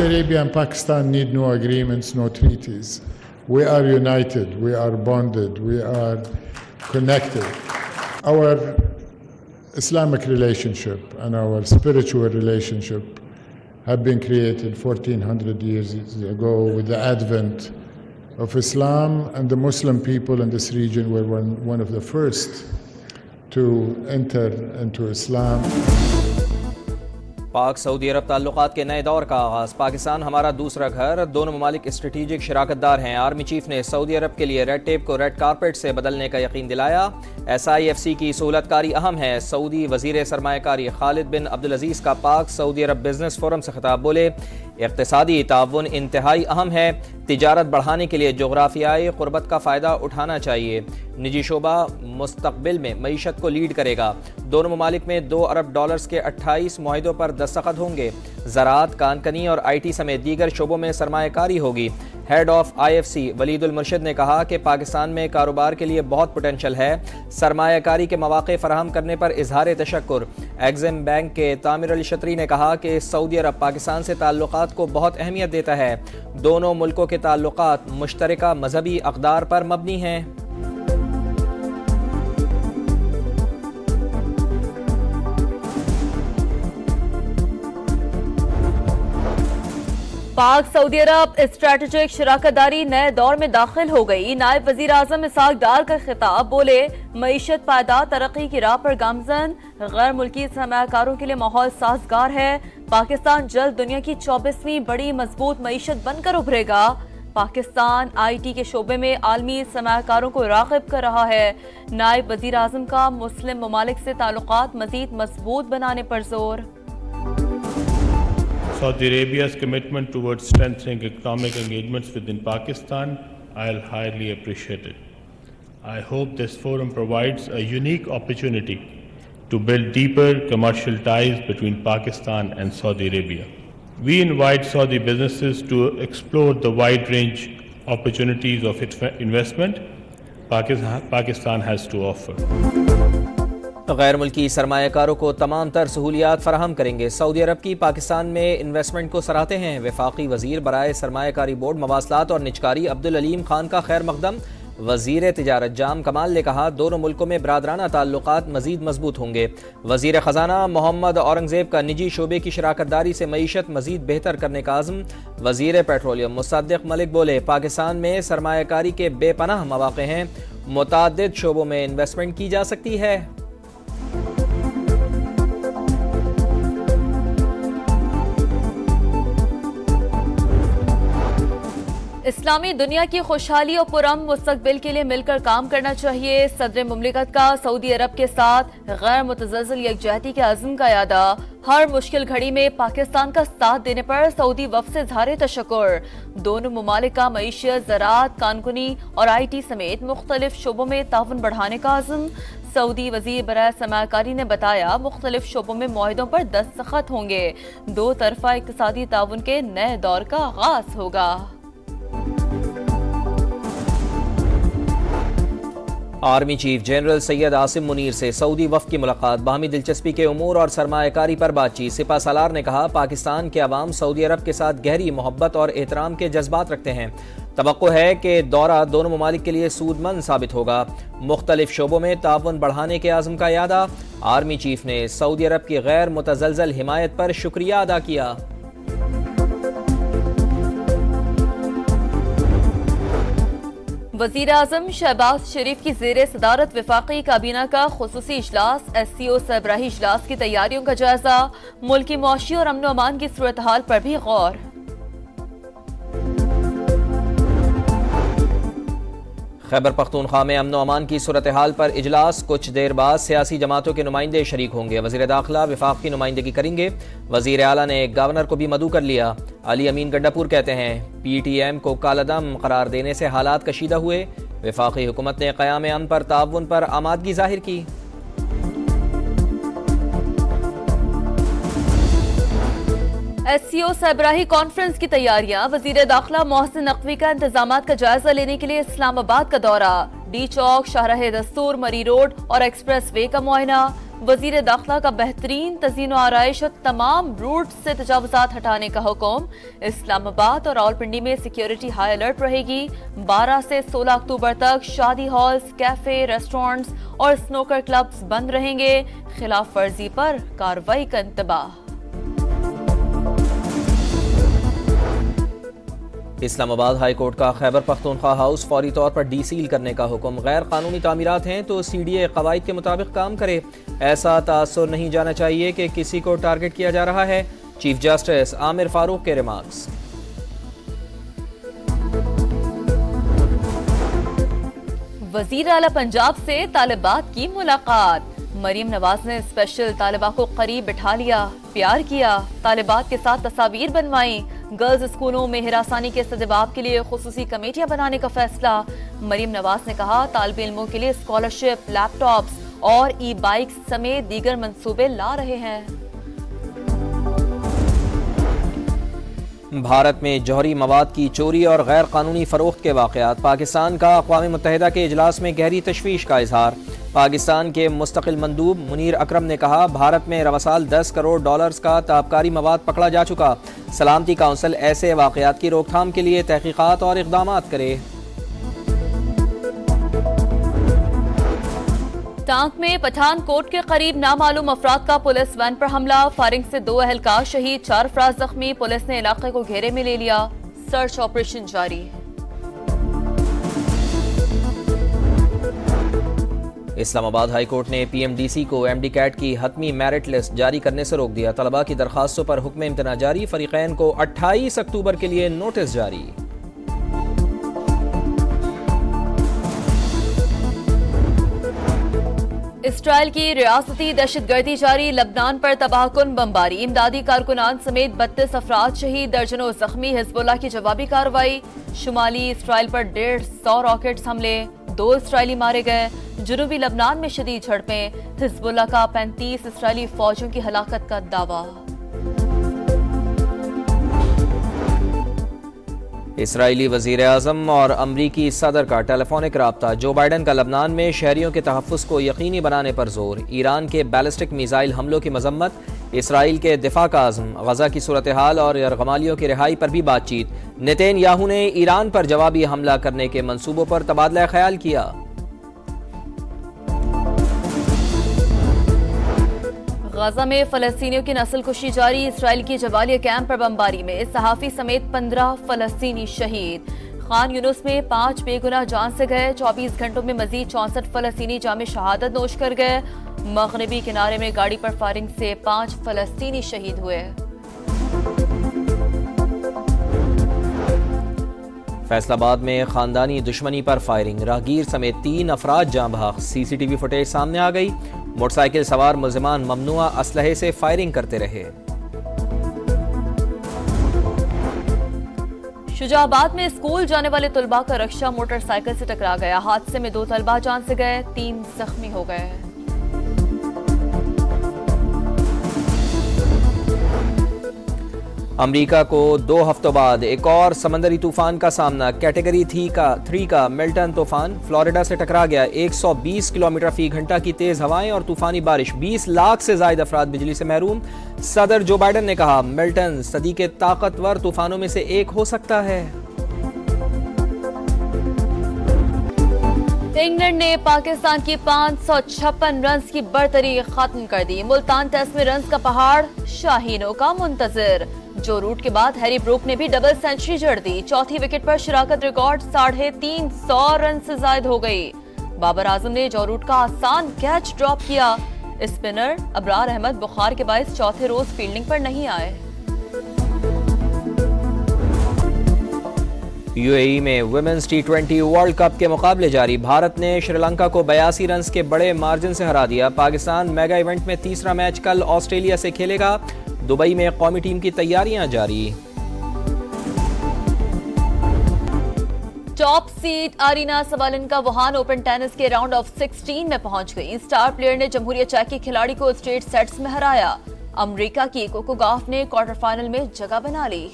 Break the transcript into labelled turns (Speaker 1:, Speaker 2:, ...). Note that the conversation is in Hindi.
Speaker 1: Saudi Arabia and Pakistan need no agreements, no treaties. We are united, we are bonded, we are connected. Our Islamic relationship and our spiritual relationship have been created 1400 years ago with the advent of Islam, and the Muslim people in this region were one of the first to enter into Islam.
Speaker 2: पाक सऊदी अरब ताल्लुकात के नए दौर का आगाज़। पाकिस्तान हमारा दूसरा घर, दोनों ममालिक स्ट्रेटेजिक शराकतदार हैं। आर्मी चीफ ने सऊदी अरब के लिए रेड टेप को रेड कारपेट से बदलने का यकीन दिलाया। SIFC की सहूलतकारी अहम है। सऊदी वजीर सरमायाकारी खालिद बिन अब्दुल अजीज़ का पाक सऊदी अरब बिजनेस फोरम से खिताब। बोले, इक़्तिसादी ताउन इंतहाई अहम है। तिजारत बढ़ाने के लिए जोग्राफियाई क़ुर्बत का फ़ायदा उठाना चाहिए। निजी शोबा मुस्तक़बिल में मईशत को लीड करेगा। दोनों ममालिक में $2 अरब के 28 मुआहिदों पर दस्तखत होंगे। ज़राअत, कानकनी और IT समेत दीगर शोबों में सरमायाकारी होगी। हेड ऑफ IFC वलीदुल मुर्शिद ने कहा कि पाकिस्तान में कारोबार के लिए बहुत पोटेंशल है। सरमायाकारी के मौक़े फराहम करने पर इजहार तशक्कुर। एग्जिम बैंक के तामिर अली शतरी ने कहा कि सऊदी अरब पाकिस्तान से ताल्लुकात को बहुत अहमियत देता है। दोनों मुल्कों के ताल्लुकात मुश्तरका मजहबी अक़दार पर मबनी हैं।
Speaker 3: पाक सऊदी अरब स्ट्रेटेजिक शराकतदारी नए दौर में दाखिल हो गई। नायब वजीर आजम इसहाक डार का खिताब। बोले, मईशत पायदार तरक्की की राह पर गामजन, गैर मुल्की सरमायाकारों के लिए माहौल साजगार है। पाकिस्तान जल्द दुनिया की 24वीं बड़ी मजबूत मईशत बनकर उभरेगा। पाकिस्तान IT के शोबे में आलमी सरमायाकारों को राग़िब कर रहा है। नायब वजीर आजम का मुस्लिम ममालिक से ताल्लुकात मजीद मजबूत बनाने पर जोर।
Speaker 4: Saudi Arabia's commitment towards strengthening economic engagements within Pakistan, I'll highly appreciate it. I hope this forum provides a unique opportunity to build deeper commercial ties between Pakistan and Saudi Arabia. We invite Saudi businesses to explore the wide range opportunities of investment Pakistan has to offer.
Speaker 2: गैर मुल्की सरमायाकारों को तमाम तर सहूलियात फराहम करेंगे। सऊदी अरब की पाकिस्तान में इन्वेस्टमेंट को सराहते हैं। वफाकी वजीर बराए सरमायाकारी बोर्ड मवासलात और निजकारी अब्दुल अलीम खान का खैर मकदम। वजीर तिजारत जाम कमाल ने कहा, दोनों मुल्कों में बरादराना ताल्लुकात मजीद मजबूत होंगे। वजीर खजाना मोहम्मद औरंगजेब का निजी शोबे की शराकतदारी से मईशत मजीद बेहतर करने का आज़म। वजीर पेट्रोलियम मुसद्दिक मलिक बोले, पाकिस्तान में सरमायाकारी के बेपनाह मौक़े हैं। मुताद्दिद शोबों में इन्वेस्टमेंट की जा सकती है।
Speaker 3: इस्लामी दुनिया की खुशहाली और पुरअमन मुस्तकबिल के लिए मिलकर काम करना चाहिए। सदर मुमलिकत का सऊदी अरब के साथ गैर मुतज़लज़ल यकजहती के अज़्म का यादा। हर मुश्किल घड़ी में पाकिस्तान का साथ देने पर सऊदी वफ़द से इज़हार तशक्कुर। दोनों ममालिक का मईशत, ज़राअत, कानकुनी और IT समेत मुख्तलिफ शोबों में ताउन बढ़ाने का अज़्म। सऊदी वज़ीर बराए सरमायाकारी ने बताया, मुख्तलिफ शोबों में मुआहिदों पर दस्तखत होंगे। दो तरफ़ा इक़्तिसादी ताउन के नए दौर का आगाज़ होगा।
Speaker 2: Army chief general Syed Asim Munir से सऊदी वफ़द की मुलाकात। बाहमी दिलचस्पी के उमूर और सरमायाकारी पर बातचीत। सिपा सालार ने कहा, पाकिस्तान के अवाम सऊदी अरब के साथ गहरी मोहब्बत और एहतराम के जज्बात रखते हैं। तवक्को है कि दौरा दोनों ममालिक के लिए सूदमंद साबित होगा। मुख्तलिफ शोबों में ताउन बढ़ाने के आज़म का यादा। आर्मी चीफ ने सऊदी अरब की गैर मुतज़लज़ल हिमायत पर शुक्रिया अदा किया।
Speaker 3: वज़ीर आज़म शहबाज शरीफ की ज़ेरे सदारत वफाकी काबीना का खुसूसी इजलास। SCO सरबराही इजलास की तैयारियों का जायजा। मुल्की मुआशी और अमन अमान की सूरत हाल पर भी गौर।
Speaker 2: खैबर पख्तूनख्वा में अमन अमान की सूरत हाल पर इजलास। कुछ देर बाद सियासी जमातों के नुमाइंदे शरीक होंगे। वज़ीर दाखिला वफाक की नुमाइंदगी करेंगे। वज़ीर आला ने गवर्नर को भी मदऊ कर लिया। अली अमीन गंडापुर कहते हैं, PTM को कालादम करार देने से हालात कशीदा हुए। वफाकी हुकूमत ने क़याम अमन पर ताउन पर आमादगी जाहिर की।
Speaker 3: SCO सरबराही कॉन्फ्रेंस की तैयारियां। वज़ीर दाखिला मोहसिन नकवी का इंतजामात का जायजा लेने के लिए इस्लामाबाद का दौरा। D चौक, शाहराह दस्तूर, मरी रोड और एक्सप्रेस वे का मुआयना। वजीर दाखिला का बेहतरीन तज़ीन आराइश और तमाम रूट से तजावुज़ात हटाने का हुक्म। इस्लामाबाद और रावलपिंडी में सिक्योरिटी हाई अलर्ट रहेगी। 12 से 16 अक्टूबर तक शादी हॉल्स, कैफे, रेस्टोरेंट्स और स्नूकर क्लब्स बंद रहेंगे। खिलाफ वर्जी पर कार्रवाई का इंतबाह।
Speaker 2: इस्लामाबाद हाई कोर्ट का खैबर पख्तूनख्वा हाउस फौरी तौर पर डीसील करने का हुक्म। गैर कानूनी तामीरात हैं तो CDA कवायद के मुताबिक काम करे। ऐसा तासुर नहीं जाना चाहिए कि किसी को टारगेट किया जा रहा है। चीफ जस्टिस आमिर फारूक के रिमार्क्स।
Speaker 3: वजीर आला पंजाब से तालिबात की मुलाकात। मरीम नवाज ने स्पेशल तालिबा को करीब बिठा लिया, प्यार किया, तालिबात के साथ तस्वीर बनवाई। गर्ल्स स्कूलों में हिरासानी के सद्देबाब के लिए खुसूसी कमेटियां बनाने का फैसला। मरीम नवाज ने कहा तालिब इल्मों के लिए स्कॉलरशिप, लैपटॉप्स और ई-बाइक्स समेत दीगर मंसूबे ला रहे हैं।
Speaker 2: भारत में जौहरी मवाद की चोरी और गैर कानूनी फरोख्त के वाक़यात। पाकिस्तान का अक़वाम मुत्तहिदा के इजलास में गहरी तशवीश का इजहार। पाकिस्तान के मुस्तकिल मंदूब मुनीर अकरम ने कहा भारत में रवासाल 10 करोड़ डॉलर्स का ताबकारी मवाद पकड़ा जा चुका। सलामती काउंसिल ऐसे वाक़यात की रोकथाम के लिए तहकीकात और इक़दामात करे।
Speaker 3: टांक में पठानकोट के करीब नामालूम अफराद का पुलिस वैन पर हमला। फायरिंग से 2 अहलकार शहीद, 4 अफराद जख्मी। पुलिस ने इलाके को घेरे में ले लिया, सर्च ऑपरेशन जारी।
Speaker 2: इस्लामाबाद हाई कोर्ट ने PMDC को MD कैट की हतमी मेरिट लिस्ट जारी करने से रोक दिया। तलबा की दरखास्तों पर हुक्म इम्तना जारी। फरीकैन को 28 अक्टूबर के लिए नोटिस जारी।
Speaker 3: इसराइल की रियासती दहशतगर्दी जारी। लबनान पर तबाहकुन बमबारी। इमदादी कारकुनान समेत 32 अफराद शहीद, दर्जनों जख्मी। हिजबुल्लाह की जवाबी कार्रवाई। शुमाली इसराइल पर 150 रॉकेट्स हमले, 2 इसराइली मारे गए। जुनूबी लबनान में शदीद झड़पें। हिजबुल्लाह का 35 इसराइली फौजियों की हलाकत का दावा।
Speaker 2: इसराइली वजीर आज़म और अमरीकी सदर का टेलीफोनिक राब्ता। जो बाइडन का लबनान में शहरियों के तहफ़्फ़ुज़ को यकीनी बनाने पर जोर। ईरान के बैलिस्टिक मिसाइल हमलों की मजम्मत। इसराइल के दिफा का आज़म। गजा की सूरत हाल और यरगमालियों की रिहाई पर भी बातचीत। नेतन्याहू ने ईरान पर जवाबी हमला करने के मंसूबों पर तबादला ख्याल किया।
Speaker 3: गाजा में फलस्तीनियों की नस्लकुशी जारी। इसराइल की जवालिया कैंप पर बमबारी में सहाफ़ी समेत 15 फलस्तीनी शहीद। खान यूनुस में 5 बेगुनाह जान से गए। 24 घंटों में मजीद 64 फलस्तीनी जामे शहादत नोश कर गए। मगरबी किनारे में गाड़ी पर फायरिंग से 5 फलस्तीनी शहीद हुए।
Speaker 2: फैसलाबाद में खानदानी दुश्मनी पर फायरिंग। राहगीर समेत 3 अफराद जाँ बहक। CCTV फुटेज सामने आ गई। मोटरसाइकिल सवार मुल्जिमान ममनुआ असलहे से फायरिंग करते रहे।
Speaker 3: शुजाबाद में स्कूल जाने वाले तलबा का रक्षा मोटरसाइकिल से टकरा गया। हादसे में 2 तलबा जान से गए, 3 जख्मी हो गए।
Speaker 2: अमेरिका को 2 हफ्तों बाद एक और समंदरी तूफान का सामना। कैटेगरी 3 का मिल्टन तूफान फ्लोरिडा से टकरा गया। 120 किलोमीटर फी घंटा की तेज हवाएं और तूफानी बारिश। 20 लाख से ज्यादा अफराद बिजली से महरूम। सदर जो बाइडन ने कहा मिल्टन सदी के ताकतवर तूफानों में से एक हो सकता है।
Speaker 3: इंग्लैंड ने पाकिस्तान की 556 रन की बढ़तरी खत्म कर दी। मुल्तान टेस्ट में रन का पहाड़ शाहीनों का मुंतजिर। जो रूट के बाद हैरी ब्रूक ने भी डबल सेंचुरी जड़ दी। चौथी विकेट पर शिराकत रिकॉर्ड 350 रन से जायद हो गई। बाबर आजम ने जो रूट का आसान कैच ड्रॉप किया। स्पिनर अबरार अहमद बुखार के बायस चौथे रोज फील्डिंग पर नहीं आए।
Speaker 2: UAE में वुमेन्स T20 वर्ल्ड कप के मुकाबले जारी। भारत ने श्रीलंका को 82 रन के बड़े मार्जिन से हरा दिया। पाकिस्तान मेगा इवेंट में तीसरा मैच कल ऑस्ट्रेलिया से खेलेगा। दुबई में कौमी टीम की तैयारियां जारी।
Speaker 3: Top seed Aryna Sabalenka Wuhan Open tennis के राउंड ऑफ 16 में पहुंच गई। स्टार प्लेयर ने जमहूरिया चेक की खिलाड़ी को स्ट्रेट सेट्स में हराया। अमेरिका की कोको गॉफ ने क्वार्टर फाइनल में जगह बना ली।